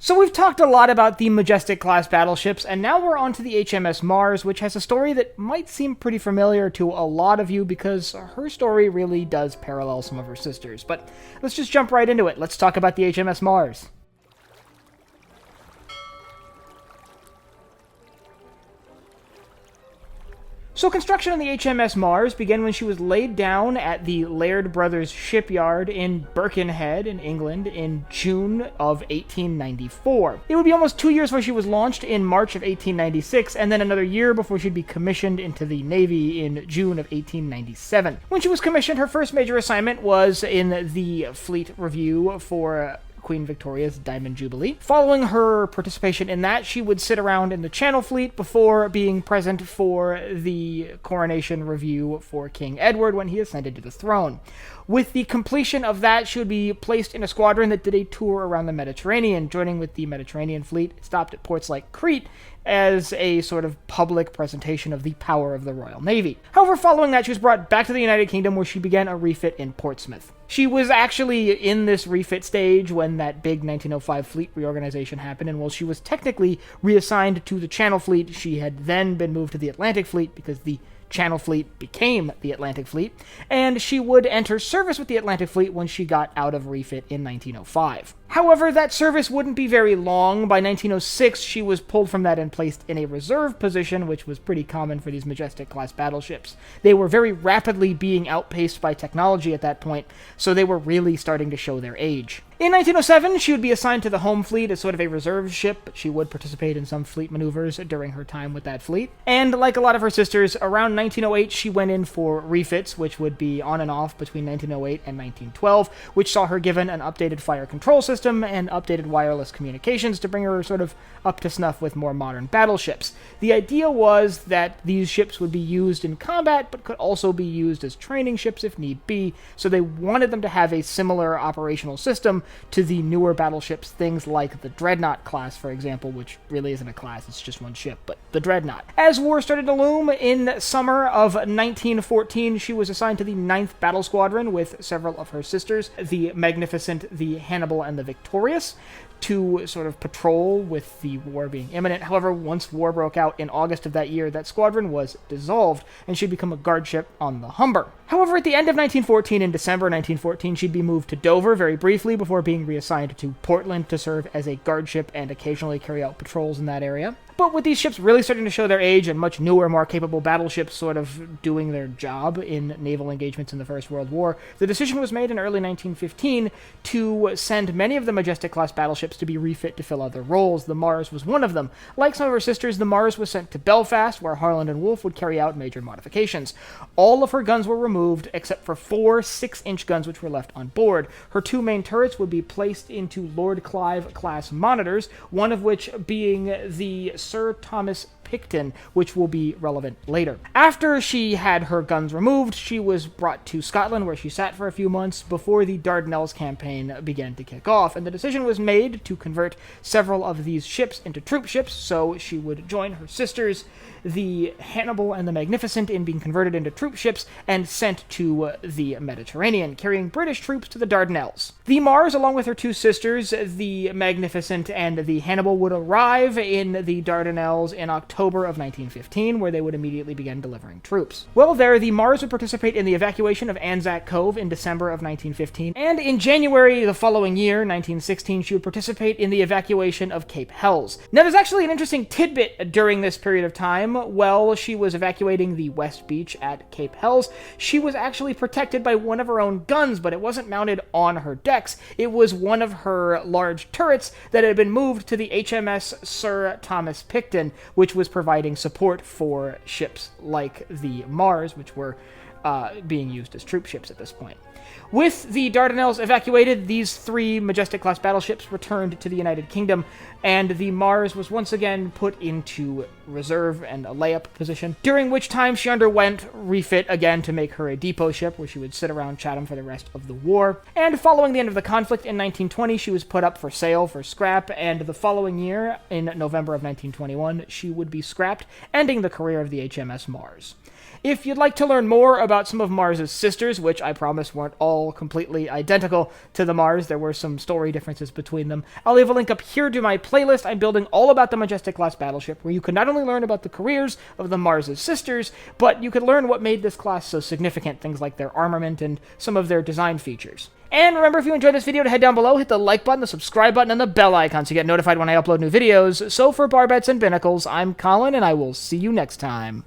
So we've talked a lot about the Majestic-class battleships, and now we're on to the HMS Mars, which has a story that might seem pretty familiar to a lot of you because her story really does parallel some of her sisters. But let's just jump right into it. Let's talk about the HMS Mars. So construction on the HMS Mars began when she was laid down at the Laird Brothers shipyard in Birkenhead in England in June of 1894. It would be almost 2 years before she was launched in March of 1896, and then another year before she'd be commissioned into the Navy in June of 1897. When she was commissioned, her first major assignment was in the Fleet Review for Queen Victoria's Diamond Jubilee. Following her participation in that, she would sit around in the Channel Fleet before being present for the Coronation Review for King Edward when he ascended to the throne. With the completion of that, she would be placed in a squadron that did a tour around the Mediterranean, joining with the Mediterranean Fleet, stopped at ports like Crete as a sort of public presentation of the power of the Royal Navy. However, following that, she was brought back to the United Kingdom where she began a refit in Portsmouth. She was actually in this refit stage when that big 1905 fleet reorganization happened, and while she was technically reassigned to the Channel Fleet, she had then been moved to the Atlantic Fleet because the Channel Fleet became the Atlantic Fleet, and she would enter service with the Atlantic Fleet when she got out of refit in 1905. However, that service wouldn't be very long. By 1906, she was pulled from that and placed in a reserve position, which was pretty common for these Majestic-class battleships. They were very rapidly being outpaced by technology at that point, so they were really starting to show their age. In 1907, she would be assigned to the Home Fleet as sort of a reserve ship, but she would participate in some fleet maneuvers during her time with that fleet. And like a lot of her sisters, around 1908, she went in for refits, which would be on and off between 1908 and 1912, which saw her given an updated fire control system and updated wireless communications to bring her sort of up to snuff with more modern battleships. The idea was that these ships would be used in combat, but could also be used as training ships if need be, so they wanted them to have a similar operational system to the newer battleships, things like the Dreadnought class, for example, which really isn't a class, it's just one ship, but the Dreadnought. As war started to loom, in summer of 1914, she was assigned to the 9th Battle Squadron with several of her sisters, the Magnificent, the Hannibal, and the Victorious, to sort of patrol with the war being imminent. However, once war broke out in August of that year, that squadron was dissolved, and she'd become a guardship on the Humber. However, at the end of 1914, in December 1914, she'd be moved to Dover very briefly before being reassigned to Portland to serve as a guardship and occasionally carry out patrols in that area. But with these ships really starting to show their age and much newer, more capable battleships sort of doing their job in naval engagements in the First World War, the decision was made in early 1915 to send many of the Majestic-class battleships to be refit to fill other roles. The Mars was one of them. Like some of her sisters, the Mars was sent to Belfast, where Harland and Wolff would carry out major modifications. All of her guns were removed, except for 4 6-inch guns which were left on board. Her 2 main turrets would be placed into Lord Clive-class monitors, one of which being the Sir Thomas Picton, which will be relevant later. After she had her guns removed, she was brought to Scotland, where she sat for a few months before the Dardanelles campaign began to kick off, and the decision was made to convert several of these ships into troopships, so she would join her sisters, the Hannibal and the Magnificent, in being converted into troopships and sent to the Mediterranean, carrying British troops to the Dardanelles. The Mars, along with her 2 sisters, the Magnificent and the Hannibal, would arrive in the Dardanelles in October of 1915, where they would immediately begin delivering troops. Well, there, the Mars would participate in the evacuation of Anzac Cove in December of 1915, and in January the following year, 1916, she would participate in the evacuation of Cape Helles. Now, there's actually an interesting tidbit during this period of time. While she was evacuating the West Beach at Cape Helles, she was actually protected by one of her own guns, but it wasn't mounted on her decks. It was one of her large turrets that had been moved to the HMS Sir Thomas Picton, which was providing support for ships like the Mars, which were being used as troop ships at this point. With the Dardanelles evacuated, these 3 Majestic-class battleships returned to the United Kingdom, and the Mars was once again put into reserve and a layup position, during which time she underwent refit again to make her a depot ship, where she would sit around Chatham for the rest of the war. And following the end of the conflict in 1920, she was put up for sale for scrap, and the following year, in November of 1921, she would be scrapped, ending the career of the HMS Mars. If you'd like to learn more about some of Mars's sisters, which I promise weren't weren't all completely identical to the Mars. There were some story differences between them. I'll leave a link up here to my playlist. I'm building all about the Majestic-class battleship, where you can not only learn about the careers of the Mars' sisters, but you could learn what made this class so significant, things like their armament and some of their design features. And remember, if you enjoyed this video, to head down below, hit the like button, the subscribe button, and the bell icon so you get notified when I upload new videos. So for Barbettes and Binnacles, I'm Colin, and I will see you next time.